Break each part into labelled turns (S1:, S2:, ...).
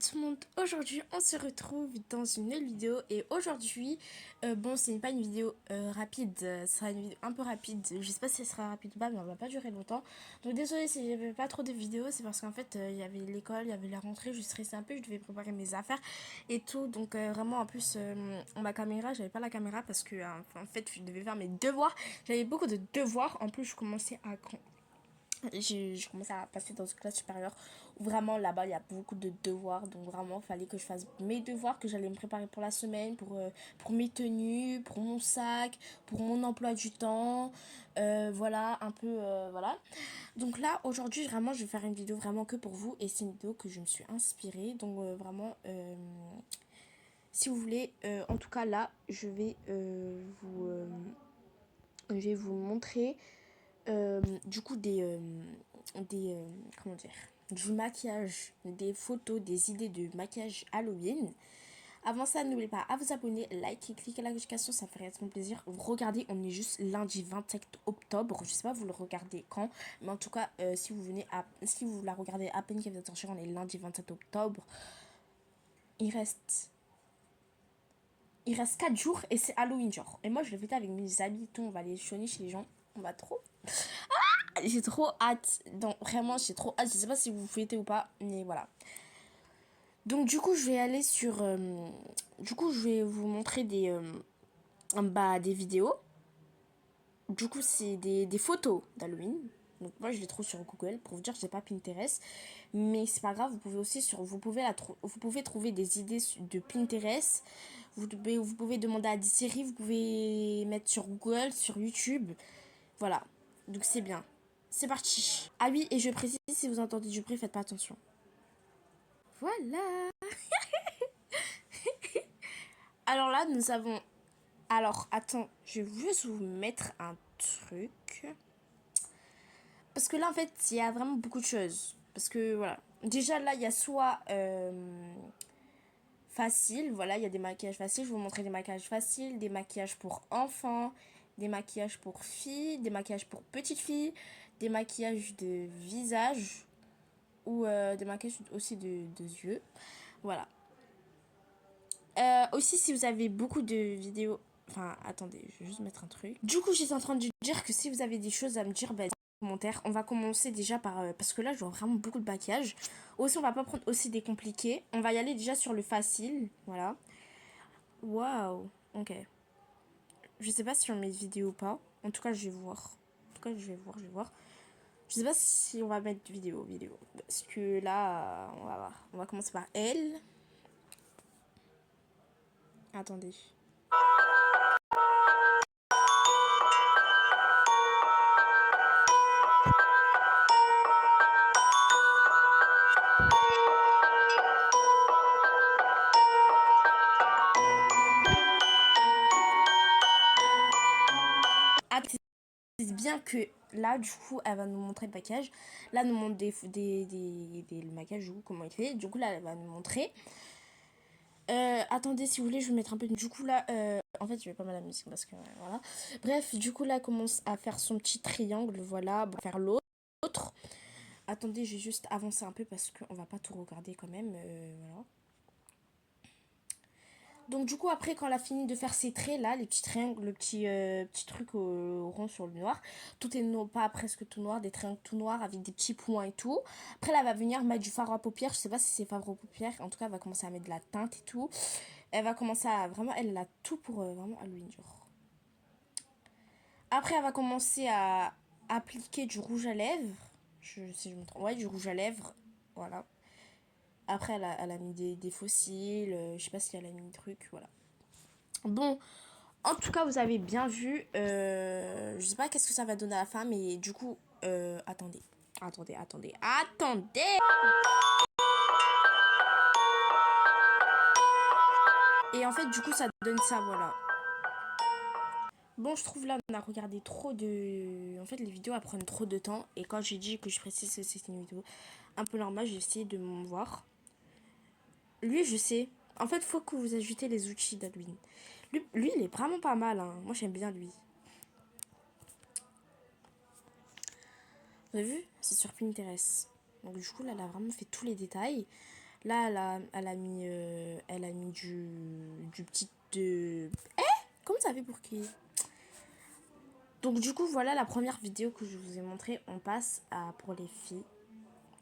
S1: tout le monde, aujourd'hui on se retrouve dans une nouvelle vidéo et aujourd'hui, bon c'est pas une vidéo rapide, ce sera une vidéo un peu rapide, je sais pas si elle sera rapide ou pas mais on va pas durer longtemps. Donc désolé si j'avais pas trop de vidéos, c'est parce qu'en fait il y avait l'école, il y avait la rentrée, je stressais un peu, je devais préparer mes affaires et tout. Donc vraiment en plus ma caméra, j'avais pas la caméra parce que en fait je devais faire mes devoirs, j'avais beaucoup de devoirs, en plus je commençais à j'ai commencé à passer dans une classe supérieure où vraiment là-bas il y a beaucoup de devoirs, donc vraiment il fallait que je fasse mes devoirs, que j'allais me préparer pour la semaine, pour mes tenues, pour mon sac, pour mon emploi du temps, voilà un peu voilà. Donc là aujourd'hui vraiment je vais faire une vidéo vraiment que pour vous et c'est une vidéo que je me suis inspirée, donc vraiment si vous voulez, en tout cas là je vais vous montrer du coup comment dire, du maquillage, des photos, des idées de maquillage Halloween. Avant ça, n'oubliez pas à vous abonner, like et cliquer la notification, ça ferait très plaisir. Regardez, on est juste lundi 27 octobre. Je sais pas vous le regardez quand, mais en tout cas, si vous la regardez à peine qu'elle vient de sortir, on est lundi 27 octobre. Il reste il reste 4 jours et c'est Halloween genre. Et moi je le fais avec mes amis, tout, on va aller chionner chez les gens. On va trop. J'ai trop hâte. Donc vraiment j'ai trop hâte. Je sais pas si vous fêtez ou pas, mais voilà. Donc du coup je vais aller sur du coup je vais vous montrer des vidéos. Du coup c'est des photos d'Halloween. Donc moi je les trouve sur Google pour vous dire que j'ai pas Pinterest, mais c'est pas grave, vous pouvez trouver des idées de Pinterest. Vous pouvez demander à des séries, vous pouvez mettre sur Google, sur YouTube. Voilà. Donc c'est bien. C'est parti. Ah oui, et je précise, si vous entendez du bruit, faites pas attention. Voilà. Alors là, nous avons... Alors, attends, je vais juste vous mettre un truc. Parce que là, en fait, il y a vraiment beaucoup de choses. Parce que, voilà. Déjà, là, il y a soit facile. Voilà, il y a des maquillages faciles. Je vais vous montrer des maquillages faciles, des maquillages pour enfants, des maquillages pour filles, des maquillages pour petites filles, des maquillages de visage ou des maquillages aussi de yeux. Voilà. Aussi, si vous avez beaucoup de vidéos... Enfin, attendez, je vais juste mettre un truc. Du coup, j'étais en train de dire que si vous avez des choses à me dire, bah, dans les commentaires. On va commencer déjà par... parce que là, je vois vraiment beaucoup de maquillage. Aussi, on va pas prendre aussi des compliqués. On va y aller déjà sur le facile. Voilà. Waouh. Ok. Je sais pas si on met de vidéo ou pas. En tout cas, je vais voir. En tout cas, je vais voir. Je sais pas si on va mettre vidéo. Parce que là, on va voir. On va commencer par elle. Attendez. C'est bien que là, du coup, elle va nous montrer le maquillage. Là, elle nous montre le maquillage, du coup, comment il fait. Du coup, là, elle va nous montrer. Attendez, si vous voulez, je vais mettre un peu. Du coup, là, en fait, je vais pas mettre la musique parce que voilà. Bref, du coup, là, elle commence à faire son petit triangle. Voilà, pour faire l'autre. Attendez, je vais juste avancer un peu parce qu'on va pas tout regarder quand même. Voilà. Donc du coup après quand elle a fini de faire ses traits là, les petits triangles, le petit truc rond sur le noir, tout est pas presque tout noir, des triangles tout noirs avec des petits points et tout. Après là elle va venir mettre du fard à paupières, je sais pas si c'est fard à paupières, en tout cas elle va commencer à mettre de la teinte et tout. Elle va commencer à vraiment, elle a tout pour vraiment Halloween genre. Après elle va commencer à appliquer du rouge à lèvres, si je me trompe, ouais du rouge à lèvres, voilà. Après elle a mis des fossiles, je sais pas si elle a mis des trucs, voilà. Bon, en tout cas, vous avez bien vu. Je sais pas qu'est-ce que ça va donner à la fin, mais du coup, attendez. Et en fait, du coup, ça donne ça, voilà. Bon, je trouve là, on a regardé trop de... En fait, les vidéos, elles prennent trop de temps. Et quand j'ai dit que je précise que c'est une vidéo un peu normale, j'ai essayé de m'en voir. Lui, je sais. En fait, faut que vous ajoutez les outils d'Halloween. Lui, il est vraiment pas mal, hein. Moi, j'aime bien lui. Vous avez vu? C'est sur Pinterest. Donc du coup, là, elle a vraiment fait tous les détails. Là, elle a mis du petit... De... Comment ça fait pour qui? Donc du coup, voilà la première vidéo que je vous ai montrée. On passe à pour les filles.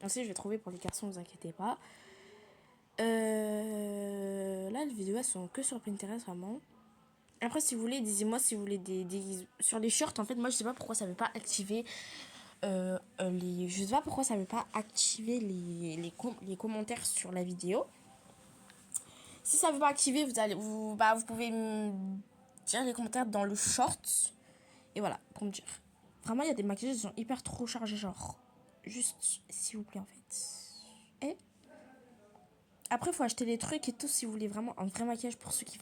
S1: Ensuite, je vais trouver pour les garçons, ne vous inquiétez pas. Là, les vidéos, elles sont que sur Pinterest, vraiment. Après, si vous voulez, dis-moi si vous voulez sur les shorts, en fait, moi, je sais pas pourquoi ça veut pas activer je sais pas pourquoi ça veut pas activer les commentaires sur la vidéo. Si ça veut pas activer, vous pouvez me dire les commentaires dans le short. Et voilà, pour me dire. Vraiment, il y a des maquillages qui sont hyper trop chargés, genre. Juste, s'il vous plaît, en fait. Et après, il faut acheter les trucs et tout si vous voulez vraiment un vrai maquillage pour ceux qui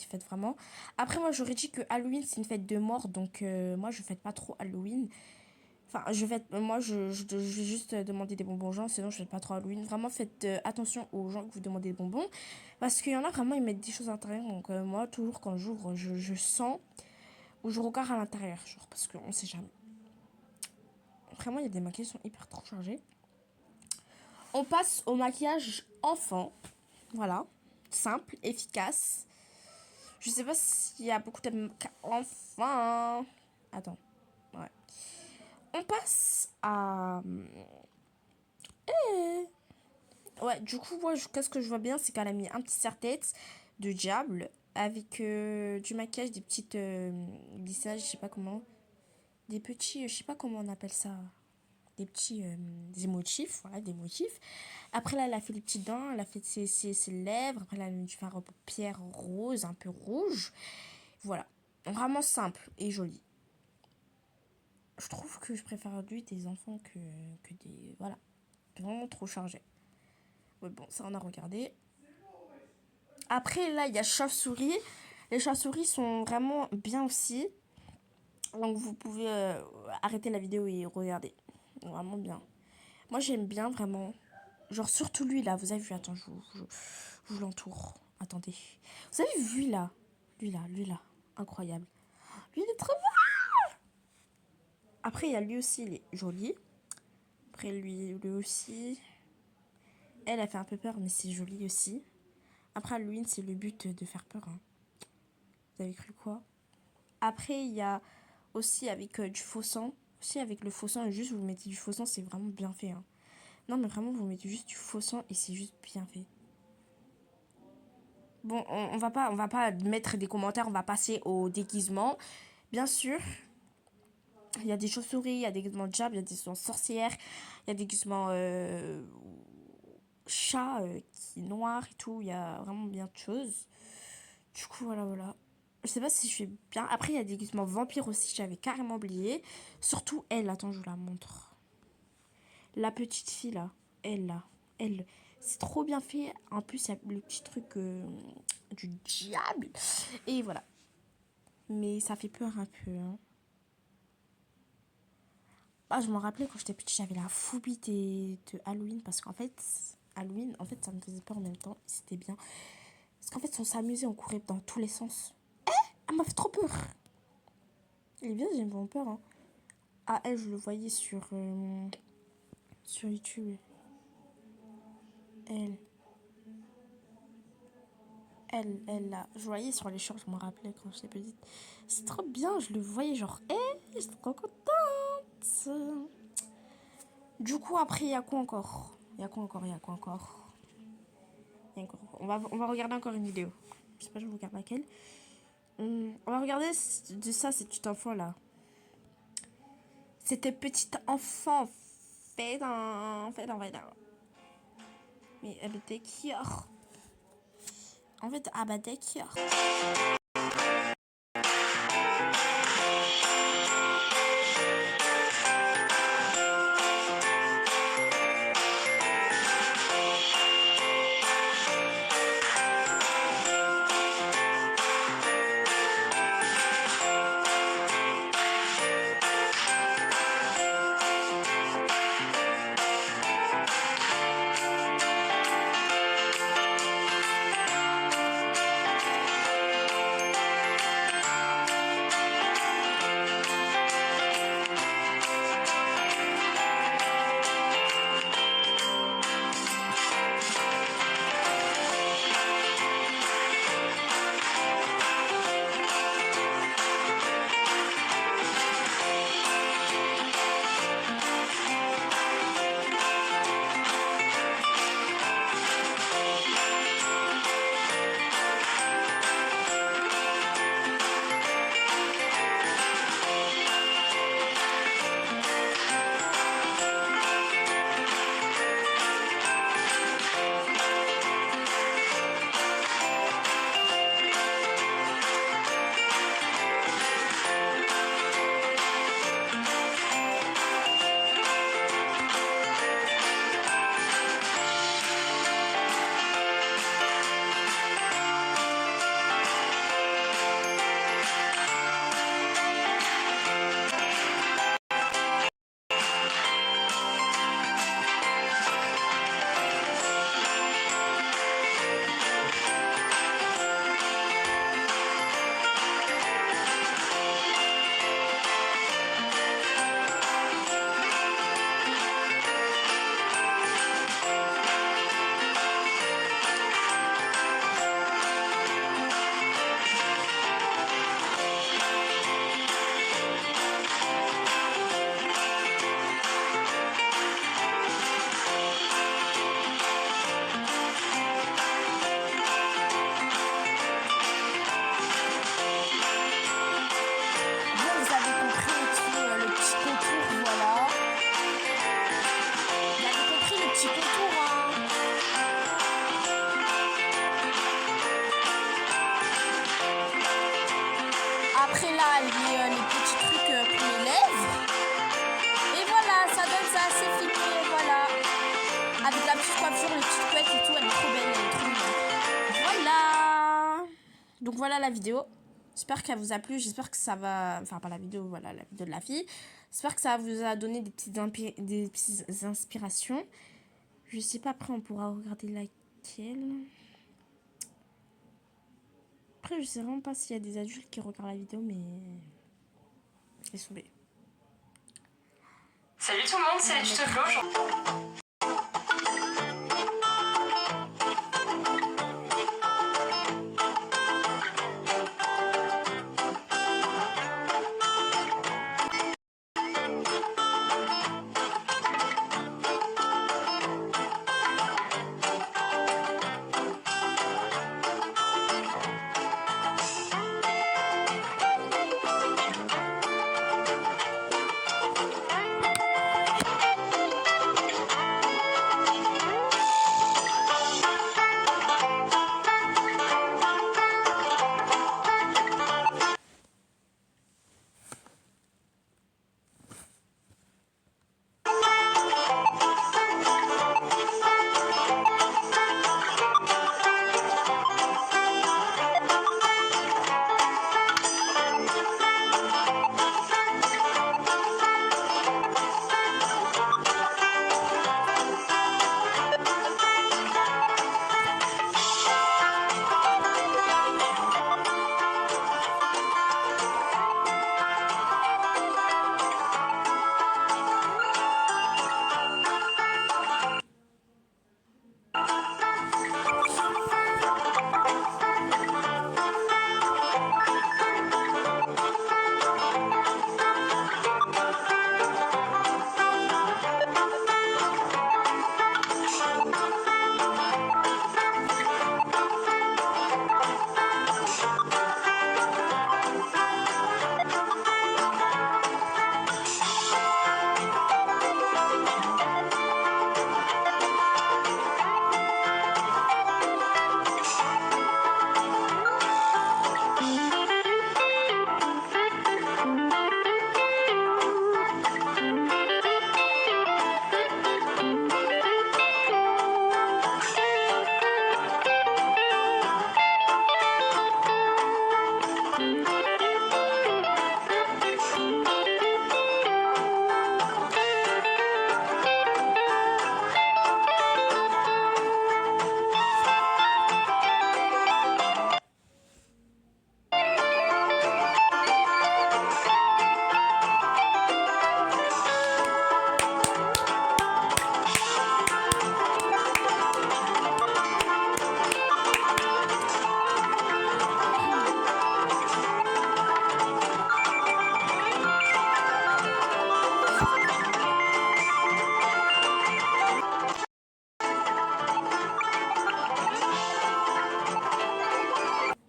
S1: fêtent vraiment. Après, moi, j'aurais dit que Halloween, c'est une fête de mort. Donc, moi, je fête pas trop Halloween. Enfin, moi, je vais juste demander des bonbons aux gens. Sinon, je fête pas trop Halloween. Vraiment, faites attention aux gens que vous demandez des bonbons. Parce qu'il y en a vraiment, ils mettent des choses à l'intérieur. Donc, moi, toujours quand j'ouvre, je sens ou je regarde à l'intérieur. Genre, parce qu'on sait jamais. Vraiment, il y a des maquillages qui sont hyper trop chargés. On passe au maquillage enfant. Voilà. Simple, efficace. Je sais pas s'il y a beaucoup de... Enfin... Attends. Ouais. On passe à... Ouais, du coup, moi, qu'est-ce que je vois bien, c'est qu'elle a mis un petit serre-tête de diable avec du maquillage, des petites glissages, je sais pas comment. Des petits, je sais pas comment on appelle ça. Des petits des motifs, voilà, des motifs. Après, là, elle a fait les petites dents, elle a fait ses lèvres. Après, là, elle a mis du fard à paupières rose, un peu rouge. Voilà. Vraiment simple et joli. Je trouve que je préfère lui des enfants que des... Voilà. Vraiment trop chargé. Ouais, bon, ça, on a regardé. Après, là, il y a chauve-souris. Les chauves-souris sont vraiment bien aussi. Donc, vous pouvez arrêter la vidéo et regarder. Vraiment bien. Moi, j'aime bien vraiment. Genre, surtout lui, là. Vous avez vu? Attends, je vous l'entoure. Attendez. Vous avez vu, là? Lui, là. Incroyable. Lui, il est très beau. Après, il y a lui aussi, il est joli. Après, lui aussi. Elle a fait un peu peur, mais c'est joli aussi. Après, Halloween, c'est le but de faire peur. Hein. Vous avez cru quoi? Après, il y a aussi avec du faux sang. Aussi avec le faux sang, juste vous mettez du faux sang, c'est vraiment bien fait. Hein. Non, mais vraiment, vous mettez juste du faux sang et c'est juste bien fait. Bon, on va pas mettre des commentaires, on va passer au déguisement. Bien sûr, il y a des chauves-souris, il y a des déguisements de diable, il y a des déguisements sorcières, il y a des déguisements chat qui est noir et tout. Il y a vraiment bien de choses. Du coup, voilà. Je sais pas si je fais bien. Après, il y a des déguisements vampires aussi, j'avais carrément oublié. Surtout elle, attends, je vous la montre. La petite fille là, elle, c'est trop bien fait. En plus, il y a le petit truc du diable. Et voilà. Mais ça fait peur un peu. Hein. Ah, je me rappelais quand j'étais petite, j'avais la phobie de Halloween. Parce qu'en fait, Halloween, en fait, ça me faisait peur en même temps. C'était bien. Parce qu'en fait, on s'amusait, on courait dans tous les sens. Elle m'a fait trop peur. Elle est bien, j'ai vraiment peur. Hein. Ah, elle, je le voyais sur YouTube. Elle. Là, je voyais sur les shorts, je me rappelais quand j'étais petite. C'est trop bien, je le voyais genre, j'étais trop contente. Du coup, après, il y a quoi encore? On va regarder encore une vidéo. Je sais pas, je regarde laquelle. On va regarder de ça, cette petite enfant là. C'était petite enfant fait en fait. Mais elle était cure. En fait, ah bah d'accord. après là, les petits trucs pour les lèvres. Et voilà, ça donne ça, c'est fini, voilà. Avec la petite coiffure, les petites couettes et tout, elle est trop belle, elle est trop mignonne. Voilà. Donc voilà la vidéo. J'espère qu'elle vous a plu, j'espère que ça va... Enfin, pas la vidéo, voilà, la vidéo de la fille. J'espère que ça vous a donné des petites inspirations. Je sais pas, après on pourra regarder laquelle. Après, je sais vraiment pas s'il y a des adultes qui regardent la vidéo, mais... Laisse tomber.
S2: Salut tout le monde, c'est les tutos de l'eau.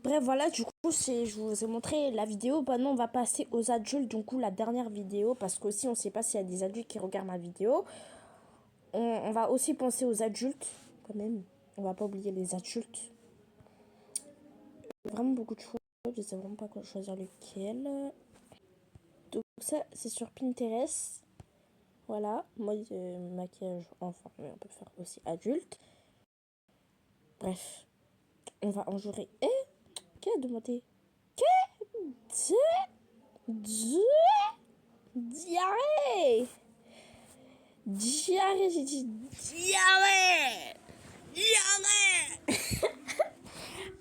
S1: Bref, voilà, du coup, je vous ai montré la vidéo. Maintenant, on va passer aux adultes. Du coup, la dernière vidéo, parce qu'aussi, on ne sait pas s'il y a des adultes qui regardent ma vidéo. On va aussi penser aux adultes, quand même. On va pas oublier les adultes. Il y a vraiment beaucoup de choix. Je sais vraiment pas quoi choisir lequel. Donc ça, c'est sur Pinterest. Voilà, mode maquillage enfant, mais on peut faire aussi adulte. Bref, on va en jurer. Qui a demandé? Diarrhée. Diarrhée, j'ai dit diarrhée. Diarrhée.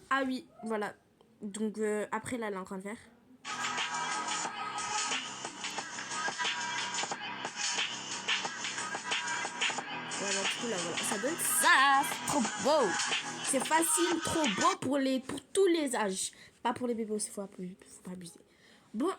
S1: Ah oui, voilà. Donc après là, elle est en train de faire. Voilà, du coup là, voilà, ça donne ça. C'est trop beau. C'est facile, trop beau pour tous les âges. Pas pour les bébés aussi, faut pas abuser. Bon,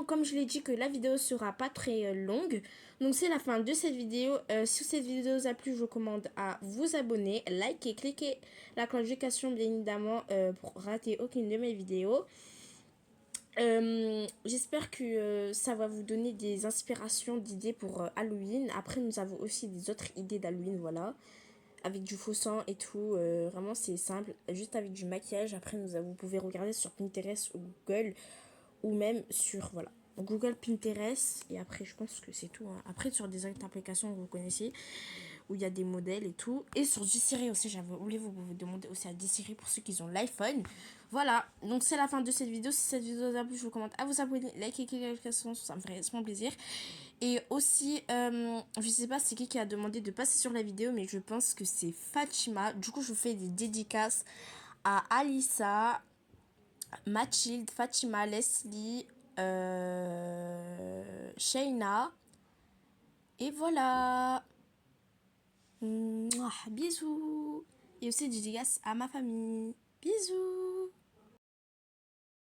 S1: comme je l'ai dit que la vidéo sera pas très longue. Donc c'est la fin de cette vidéo. Si cette vidéo vous a plu, je vous recommande à vous abonner, liker, cliquer la cloche de notification bien évidemment pour rater aucune de mes vidéos. J'espère que ça va vous donner des inspirations d'idées pour Halloween. Après nous avons aussi des autres idées d'Halloween, voilà. Avec du faux sang et tout, vraiment c'est simple, juste avec du maquillage. Après vous pouvez regarder sur Pinterest ou Google ou même sur, voilà, Google, Pinterest, et après je pense que c'est tout, hein. Après sur des autres applications que vous connaissez, où il y a des modèles et tout, et sur Siri aussi, j'avais oublié vous demander aussi à Siri pour ceux qui ont l'iPhone. Voilà, donc c'est la fin de cette vidéo. Si cette vidéo vous a plu, je vous recommande à vous abonner, liker, cliquer la notification, ça me ferait extrêmement plaisir. Et aussi, je sais pas c'est qui a demandé de passer sur la vidéo, mais je pense que c'est Fatima. Du coup, je vous fais des dédicaces à Alissa, Mathilde, Fatima, Leslie, Shayna. Et voilà. Mouah, bisous. Et aussi dédicace à ma famille. Bisous.